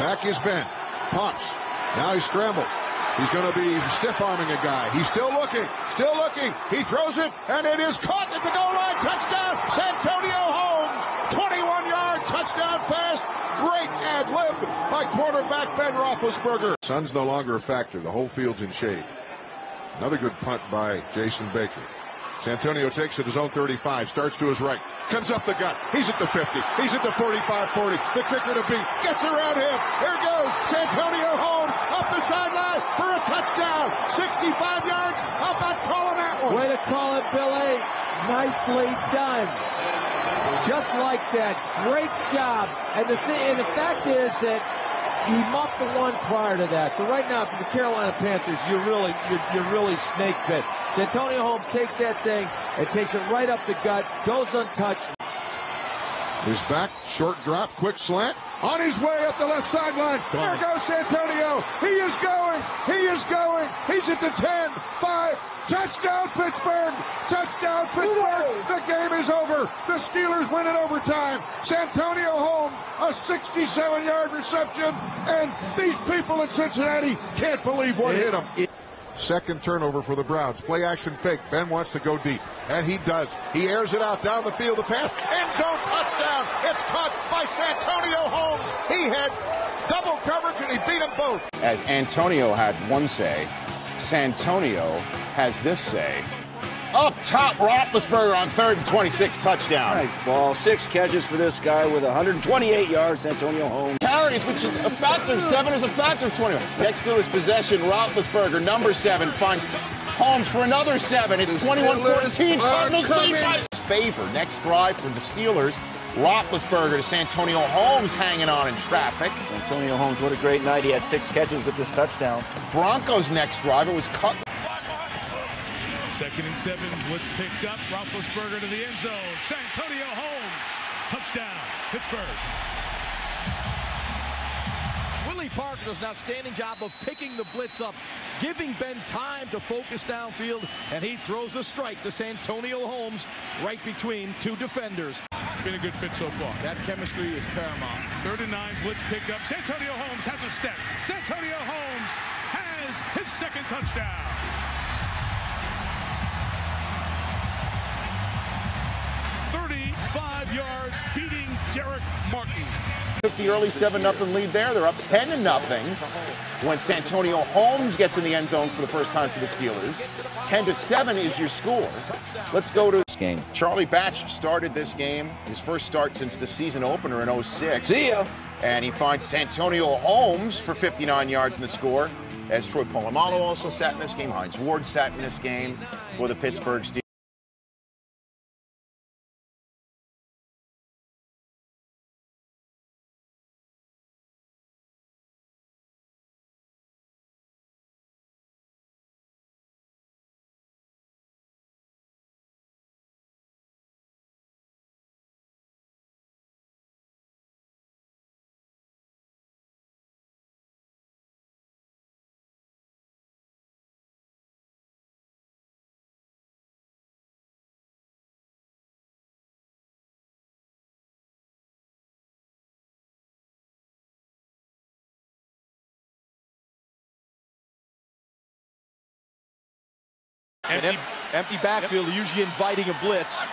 Back is Ben. Pumps. Now he scrambled. He's going to be stiff-arming a guy. He's still looking. Still looking. He throws it, and it is caught at the goal line. Touchdown, Santonio Holmes. 21-yard touchdown pass. Great ad-lib by quarterback Ben Roethlisberger. Sun's no longer a factor. The whole field's in shade. Another good punt by Jason Baker. Santonio takes it his own 35, starts to his right, comes up the gut. He's at the 50, he's at the 45-40. The kicker to beat, gets around him. Here goes Santonio Holmes up the sideline for a touchdown. 65 yards. How about calling that one? Way to call it, Billy. Nicely done. Just like that. Great job. And the fact is that he muffed the one prior to that. So right now, for the Carolina Panthers, you're really snake bit. Santonio Holmes takes that thing and takes it right up the gut, goes untouched. His back, short drop, quick slant. On his way up the left sideline. There goes Santonio. He is going. He is going. He's at the 10, 5. Touchdown, Pittsburgh! Touchdown, Pittsburgh! The game is over. The Steelers win in overtime. Santonio Holmes, a 67-yard reception, and these people in Cincinnati can't believe what hit him. Second turnover for the Browns. Play action fake. Ben wants to go deep, and he does. He airs it out down the field. The pass, end zone touchdown. It's caught by Santonio Holmes. He had double coverage, and he beat them both. As Antonio had one say, Santonio has this say. Up top, Roethlisberger on 3rd and 26, touchdown. Nice ball. 6 catches for this guy with 128 yards, Santonio Holmes. Carries, which is a factor of 7, is a factor of 20. Next to his possession, Roethlisberger, number 7, finds Holmes for another 7. It's 21-14. Cardinals lead by favor. Next drive for the Steelers. Roethlisberger to Santonio Holmes hanging on in traffic. Santonio Holmes, what a great night. He had 6 catches with this touchdown. Broncos' next drive, it was cut. 2nd and 7, blitz picked up. Roethlisberger to the end zone. Santonio Holmes, touchdown, Pittsburgh. Willie Parker does an outstanding job of picking the blitz up, giving Ben time to focus downfield, and he throws a strike to Santonio Holmes right between 2 defenders. Been a good fit so far. That chemistry is paramount. 3rd and 9, blitz picked up. Santonio Holmes has a step. Santonio Holmes has his 2nd touchdown. 35 yards, beating Derek Martin. Took the early 7-0 lead there. They're up 10-0 when Santonio Holmes gets in the end zone for the first time for the Steelers. 10-7 is your score. Let's go to this game. Charlie Batch started this game, his first start since the season opener in 06. See ya. And he finds Santonio Holmes for 59 yards in the score, as Troy Polamalu also sat in this game. Hines Ward sat in this game for the Pittsburgh Steelers. Empty backfield, usually inviting a blitz.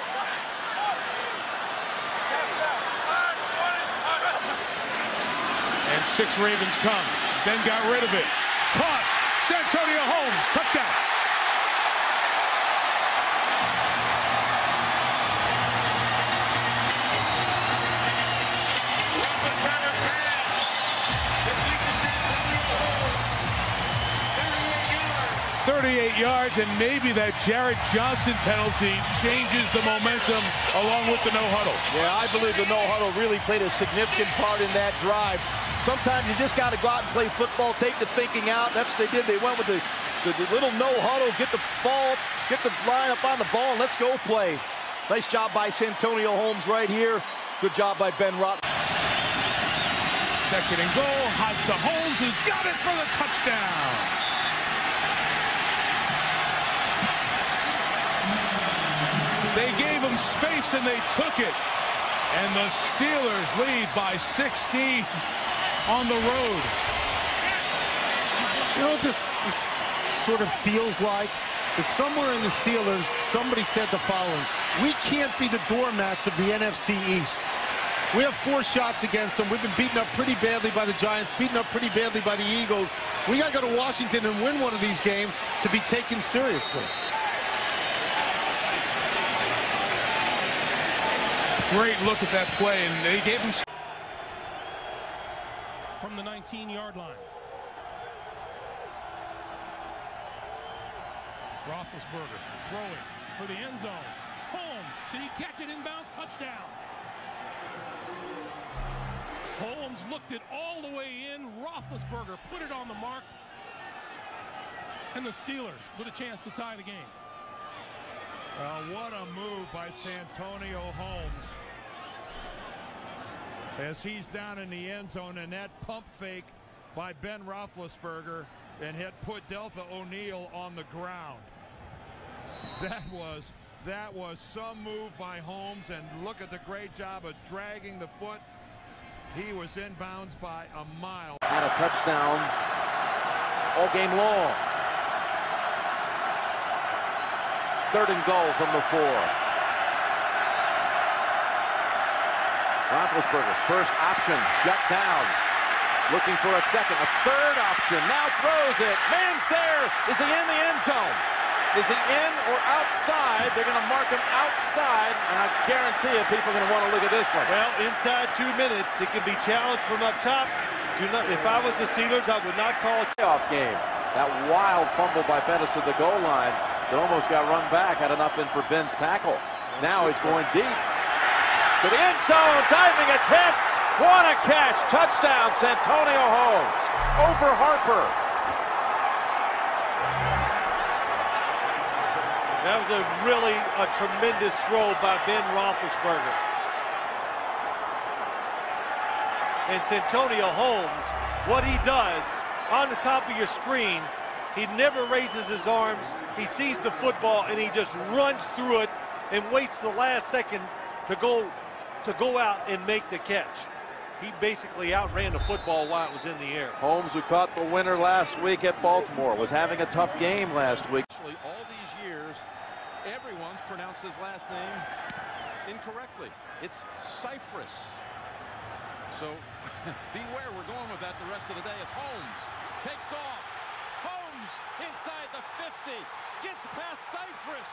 And 6 Ravens come. Ben got rid of it. Caught. Santonio Holmes, touchdown. Yards, and maybe that Jarrett Johnson penalty changes the momentum along with the no huddle. Yeah, I believe the no huddle really played a significant part in that drive. Sometimes you just got to go out and play football, take the thinking out. That's what they did. They went with the little no huddle, get the ball, get the line up on the ball, and let's go play. Nice job by Santonio Holmes right here. Good job by Ben Roth. 2nd and goal. Hot to Holmes, who's got it for the touchdown. They gave him space and they took it. And the Steelers lead by 16. on the road. You know what this sort of feels like? It's somewhere in the Steelers, somebody said the following: we can't be the doormats of the NFC East. We have 4 shots against them. We've been beaten up pretty badly by the Giants, beaten up pretty badly by the Eagles. We got to go to Washington and win one of these games to be taken seriously. Great look at that play, and they gave him from the 19-yard line. Roethlisberger throwing for the end zone. Holmes, did he catch it inbounds? Touchdown. Holmes looked it all the way in. Roethlisberger put it on the mark. And the Steelers with a chance to tie the game. What a move by Santonio Holmes. As he's down in the end zone, and that pump fake by Ben Roethlisberger and had put Deltha O'Neal on the ground. That was some move by Holmes, and look at the great job of dragging the foot. He was inbounds by a mile. Had a touchdown all game long. 3rd and goal from the 4. Roethlisberger, first option, shut down. Looking for a second, a 3rd option, now throws it. Man's there. Is he in the end zone? Is he in or outside? They're going to mark him outside, and I guarantee you people are going to want to look at this one. Well, inside 2 minutes, he can be challenged from up top. If I was the Steelers, I would not call it. Playoff game. That wild fumble by Bettis at the goal line that almost got run back, had enough in for Ben's tackle. Now he's going deep to the end zone. Diving, it's hit. What a catch. Touchdown, Santonio Holmes over Harper. That was a tremendous throw by Ben Roethlisberger. And Santonio Holmes, what he does on the top of your screen, he never raises his arms. He sees the football and he just runs through it and waits the last second to go out and make the catch. He basically outran the football while it was in the air. Holmes, who caught the winner last week at Baltimore, was having a tough game last week. Actually, all these years, everyone's pronounced his last name incorrectly. It's Cypress. So beware, we're going with that the rest of the day as Holmes takes off. Holmes inside the 50, gets past Cypress.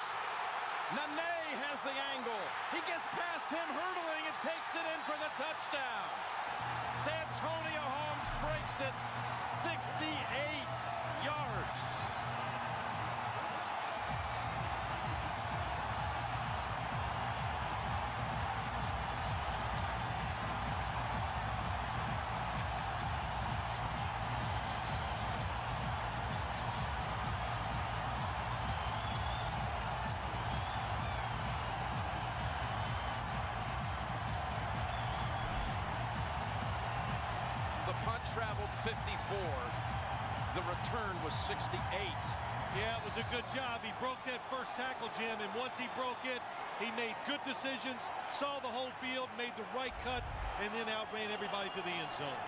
Nene has the angle. He gets past him hurdling and takes it in for the touchdown. Santonio Holmes breaks it 68 yards. Traveled 54. The return was 68. Yeah, it was a good job. He broke that first tackle, Jim, and once he broke it, he made good decisions, saw the whole field, made the right cut, and then outran everybody to the end zone.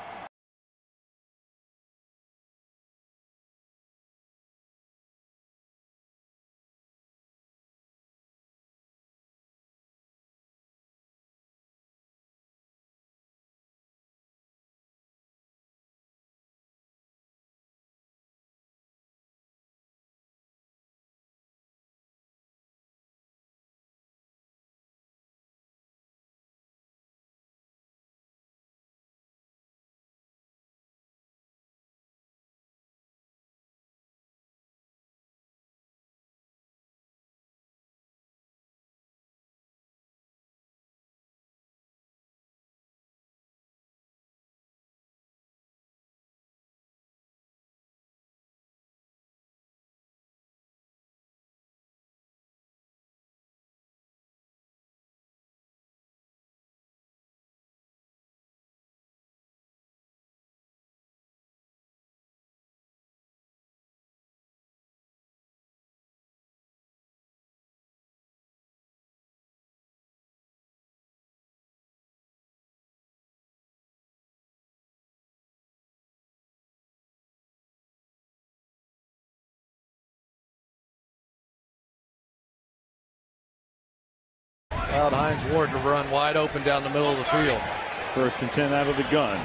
allowed Hines Ward to run wide open down the middle of the field. 1st and 10 out of the gun.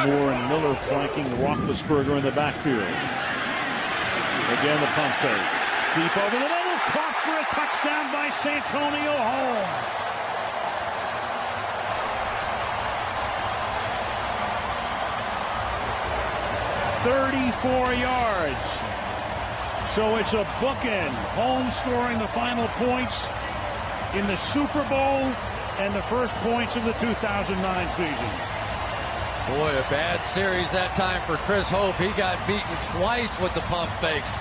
Moore and Miller flanking Roethlisberger in the backfield. Again, the pump fake. Deep over the middle, caught for a touchdown by Santonio Holmes. "34 yards. So it's a bookend. Holmes scoring the final points in the Super Bowl and the first points of the 2009 season. Boy, a bad series that time for Chris Hope. He got beaten twice with the pump fakes.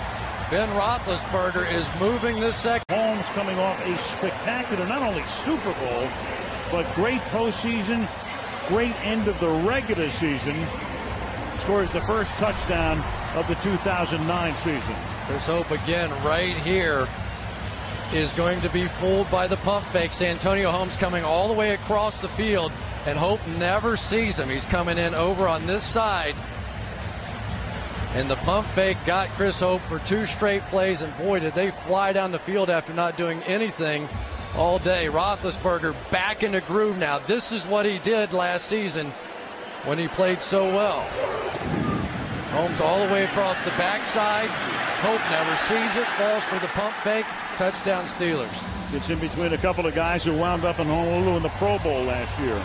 Ben Roethlisberger is moving this second. Holmes coming off a spectacular, not only Super Bowl, but great postseason, great end of the regular season. Scores the first touchdown of the 2009 season. Chris Hope again right here is going to be fooled by the pump fake. Santonio Holmes coming all the way across the field, and Hope never sees him. He's coming in over on this side, and the pump fake got Chris Hope for 2 straight plays, and boy, did they fly down the field after not doing anything all day. Roethlisberger back in the groove now. This is what he did last season when he played so well. Holmes all the way across the backside. Hope never sees it, falls for the pump fake. Touchdown Steelers. It's in between a couple of guys who wound up in Honolulu in the Pro Bowl last year.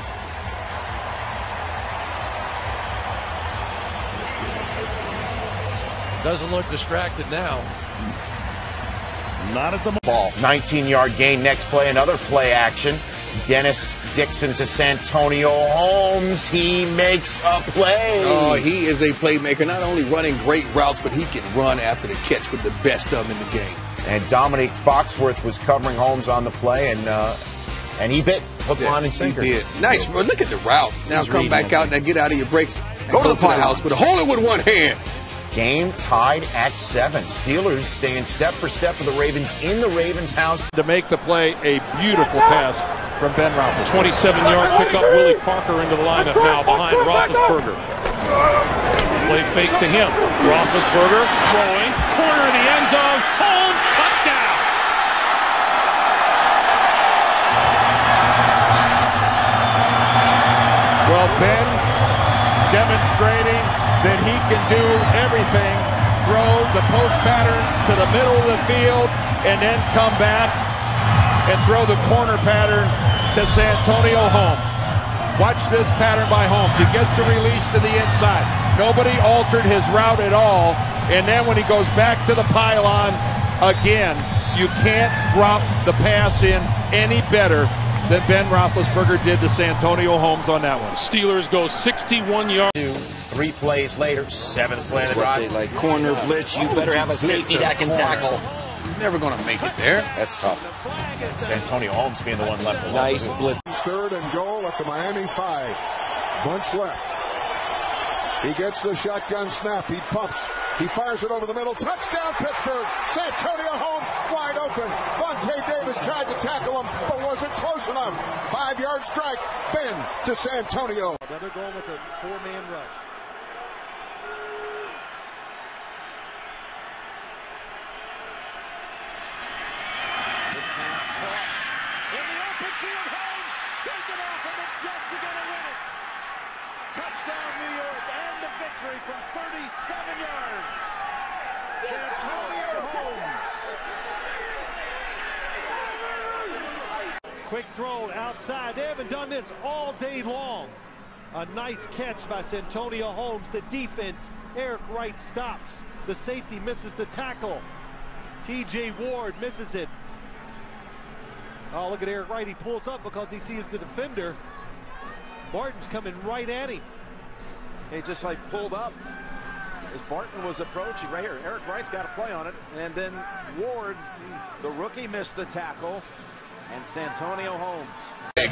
Doesn't look distracted now. Not at the ball. 19-yard gain. Next play, another play action. Dennis Dixon to Santonio Holmes. He makes a play. Oh, he is a playmaker, not only running great routes, but he can run after the catch with the best of them in the game. And Dominique Foxworth was covering Holmes on the play, and he bit hook, line, and sinker. He did. Nice. Well, look at the route. Now come back out and get out of your breaks. Go to the pie house, but hold it with one hand. Game tied at 7. Steelers staying step for step with the Ravens in the Ravens' house. To make the play, a beautiful pass from Ben Roethlisberger. 27-yard pickup. Willie Parker into the lineup now behind Roethlisberger. Play fake to him. Roethlisberger throwing. Corner of the end zone. Holmes, touchdown. Well, Ben demonstrating that he can do everything. Throw the post pattern to the middle of the field and then come back and throw the corner pattern to Santonio Holmes. Watch this pattern by Holmes. He gets the release to the inside. Nobody altered his route at all. And then when he goes back to the pylon again, you can't drop the pass in any better than Ben Roethlisberger did to Santonio Holmes on that one. Steelers go 61 yards. 3 plays later, 7th play of the drive. Like corner blitz, you better have a safety that can tackle. He's never going to make it there. That's tough. Santonio Holmes being the one left alone. Nice blitz. 3rd and goal at the Miami 5. Bunch left. He gets the shotgun snap. He pumps. He fires it over the middle. Touchdown, Pittsburgh. Santonio Holmes wide open. Vontae Davis tried to tackle him, but wasn't close enough. 5-yard strike. Ben to Santonio. Another goal with a 4-man rush. Good pass caught. In the open field, Holmes taken off, and the Jets are going to win it. Touchdown, New York, and the victory from 37 yards. Santonio Holmes. Quick throw outside. They haven't done this all day long. A nice catch by Santonio Holmes. The defense, Eric Wright stops. The safety misses the tackle. T.J. Ward misses it. Oh, look at Eric Wright. He pulls up because he sees the defender. Martin's coming right at him. He just like pulled up as Barton was approaching right here. Eric Wright's got a play on it. And then Ward, the rookie, missed the tackle. And Santonio Holmes.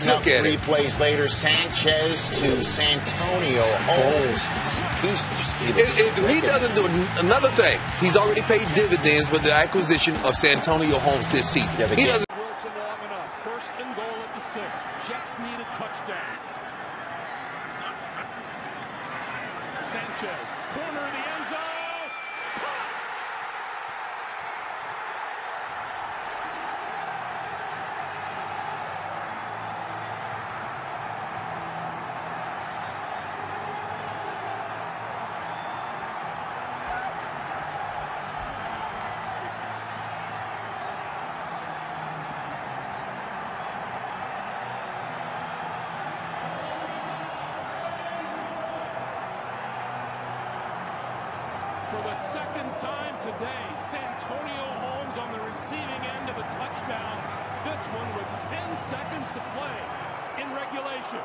Look at 3 plays later, Sanchez to Santonio Holmes. He doesn't do another thing. He's already paid dividends with the acquisition of Santonio Holmes this season. Yeah, he doesn't. Wilson long enough. 1st and goal at the 6. Jets need a touchdown. Sanchez, corner of the end zone. For the second time today, Santonio Holmes on the receiving end of a touchdown. This one with 10 seconds to play in regulation.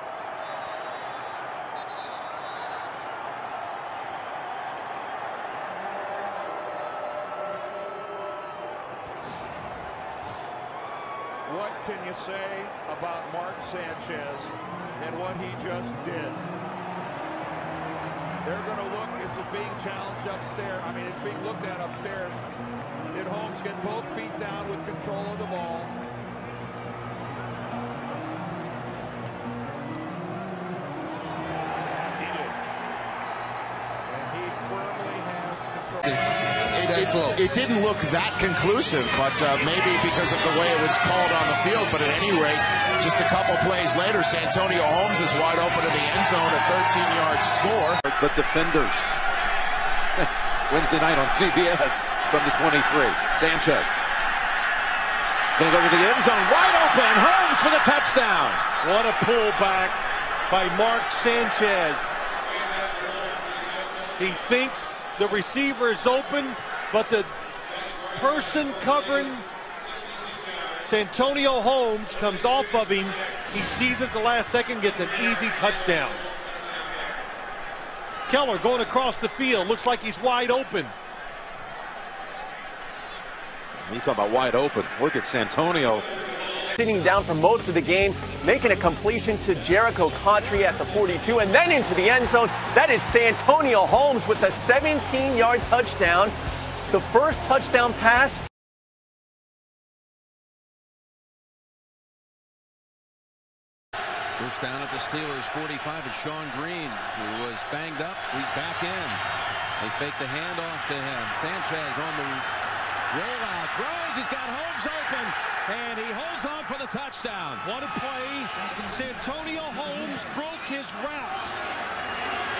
What can you say about Mark Sanchez and what he just did? They're going to look, is it being challenged upstairs? I mean, it's being looked at upstairs. Did Holmes get both feet down with control of the ball? He did. And he firmly has control. It didn't look that conclusive, but maybe because of the way it was called on the field. But at any rate, just a couple plays later, Santonio Holmes is wide open in the end zone, a 13-yard score. But defenders. Wednesday night on CBS from the 23. Sanchez. Going to go to the end zone, wide open. Holmes for the touchdown. What a pullback by Mark Sanchez. He thinks the receiver is open, but the person covering Santonio Holmes comes off of him. He sees it at the last second, gets an easy touchdown. Keller going across the field. Looks like he's wide open. You talk about wide open. Look at Santonio. Sitting down for most of the game, making a completion to Jericho Contry at the 42, and then into the end zone. That is Santonio Holmes with a 17-yard touchdown. The first touchdown pass. First down at the Steelers 45, and Sean Green, who was banged up, he's back in. They fake the handoff to him. Sanchez on the rollout, throws, he's got Holmes open, and he holds on for the touchdown. What a play. Santonio Holmes broke his route.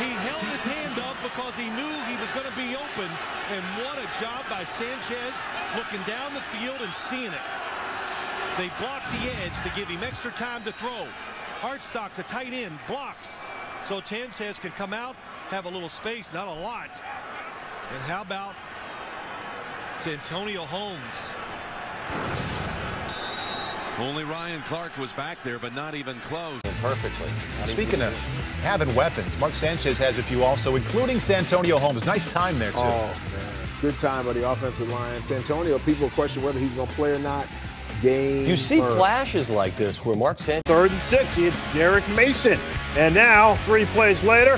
He held his hand up because he knew he was going to be open, and what a job by Sanchez looking down the field and seeing it. They blocked the edge to give him extra time to throw. Hartstock, the tight end, blocks. So Sanchez can come out, have a little space, not a lot. And how about Santonio Holmes? Only Ryan Clark was back there, but not even close. Perfectly. Speaking of having weapons, Mark Sanchez has a few also, including Santonio Holmes. Nice time there, too. Oh, man. Good time by the offensive line. Santonio, people question whether he's going to play or not. You see flashes like this where Mark Sanchez. 3rd and 6. It's Derek Mason. And now, 3 plays later,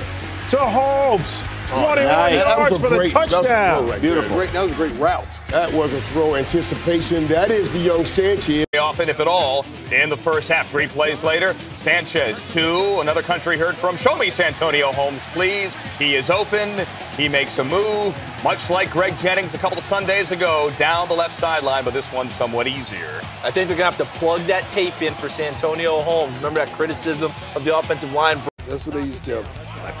to Holmes. 21 yards for the touchdown. Beautiful. That was a great route. That was a throw anticipation. That is the young Sanchez. Often, if at all, in the first half. 3 plays later, Sanchez 2. Another country heard from. Show me Santonio Holmes, please. He is open. He makes a move, much like Greg Jennings a couple of Sundays ago, down the left sideline, but this one's somewhat easier. I think they're going to have to plug that tape in for Santonio Holmes. Remember that criticism of the offensive line? That's what they used to.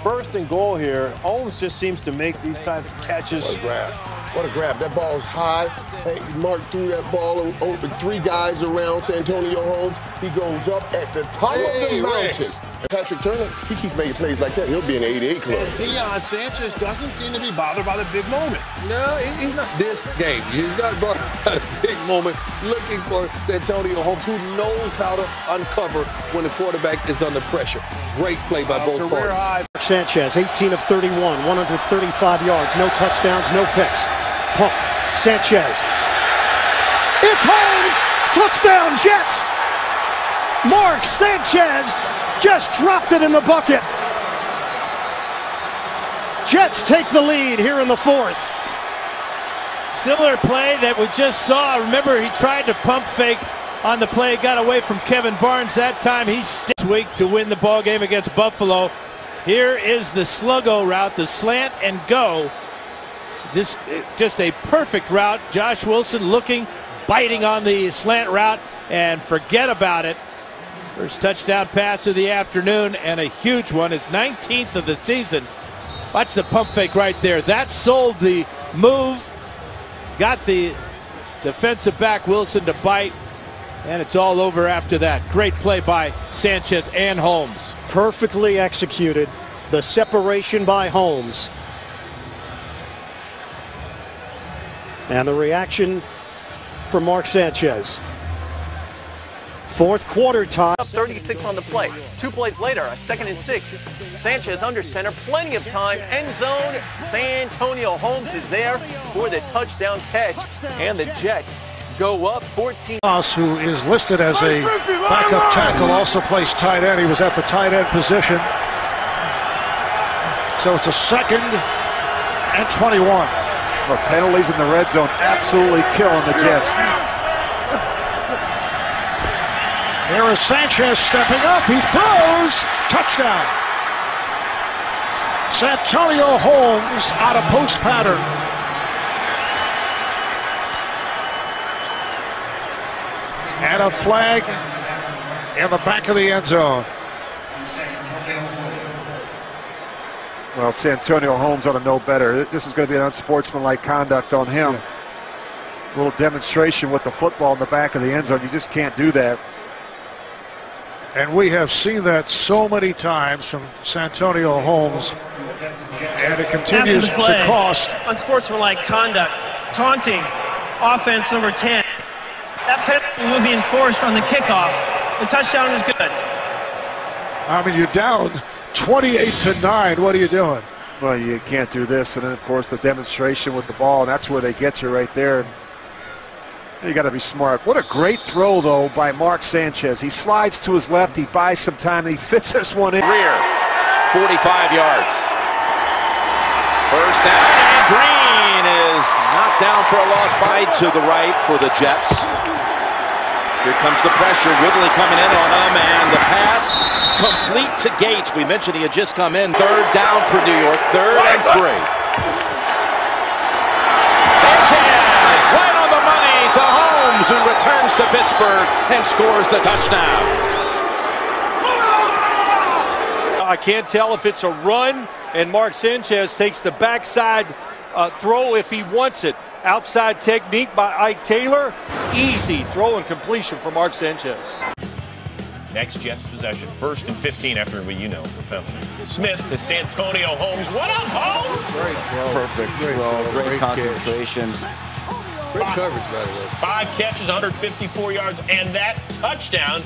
First and goal here. Holmes just seems to make these types of catches. What a grab. What a grab. That ball's high. Hey, Mark threw that ball over 3 guys around Santonio Holmes. He goes up at the top of the mountain. And Patrick Turner, he keeps making plays like that. He'll be in the 88 club. And Deion Sanchez doesn't seem to be bothered by the big moment. No, he's not. This game, he's not bothered by the big moment. Looking for Santonio Holmes, who knows how to uncover when the quarterback is under pressure. Great play by both parties. High. Sanchez, 18 of 31, 135 yards, no touchdowns, no picks. Pump. Sanchez. It's Holmes! Touchdown, Jets! Mark Sanchez just dropped it in the bucket. Jets take the lead here in the 4th. Similar play that we just saw. Remember, he tried to pump fake on the play, got away from Kevin Barnes. That time he sticks weak to win the ball game against Buffalo. Here is the sluggo route, the slant and go. Just a perfect route. Josh Wilson looking, biting on the slant route, and forget about it. First touchdown pass of the afternoon, and a huge one. His 19th of the season. Watch the pump fake right there. That sold the move. Got the defensive back Wilson to bite, and it's all over after that. Great play by Sanchez and Holmes. Perfectly executed. The separation by Holmes. And the reaction from Mark Sanchez. Fourth quarter time. Up 36 on the play. 2 plays later, a 2nd and 6. Sanchez under center, plenty of time. End zone. Santonio Holmes is there for the touchdown catch. And the Jets go up 14. Who is listed as a backup tackle, also plays tight end. He was at the tight end position. So it's a 2nd and 21. Well, penalties in the red zone absolutely killing the Jets. There is Sanchez stepping up. He throws. Touchdown. Santonio Holmes out of post pattern. And a flag in the back of the end zone. Well, Santonio Holmes ought to know better. This is going to be an unsportsmanlike conduct on him. A little demonstration with the football in the back of the end zone. You just can't do that. And we have seen that so many times from Santonio Holmes, and it continues to cost. Unsportsmanlike conduct, taunting, offense number 10. That penalty will be enforced on the kickoff. The touchdown is good. I mean, you're down 28-9. What are you doing? Well, you can't do this. And then, of course, the demonstration with the ball, and that's where they get you right there. You got to be smart. What a great throw, though, by Mark Sanchez. He slides to his left. He buys some time. And he fits this one in. Rear, 45 yards. First down, and Green is knocked down for a loss by to the right for the Jets. Here comes the pressure. Woodley coming in on him, and the pass complete to Gates. We mentioned he had just come in. 3rd down for New York. 3rd and 3. Sanchez right on the money to Holmes, who returns to Pittsburgh and scores the touchdown. I can't tell if it's a run, and Mark Sanchez takes the backside throw if he wants it. Outside technique by Ike Taylor. Easy throw and completion for Mark Sanchez. Next Jets possession. 1st and 15 after the penalty. Smith to Santonio Holmes. What up, Holmes? Great throw. Perfect throw. Great concentration. Great coverage, by the way. 5 catches, 154 yards, and that touchdown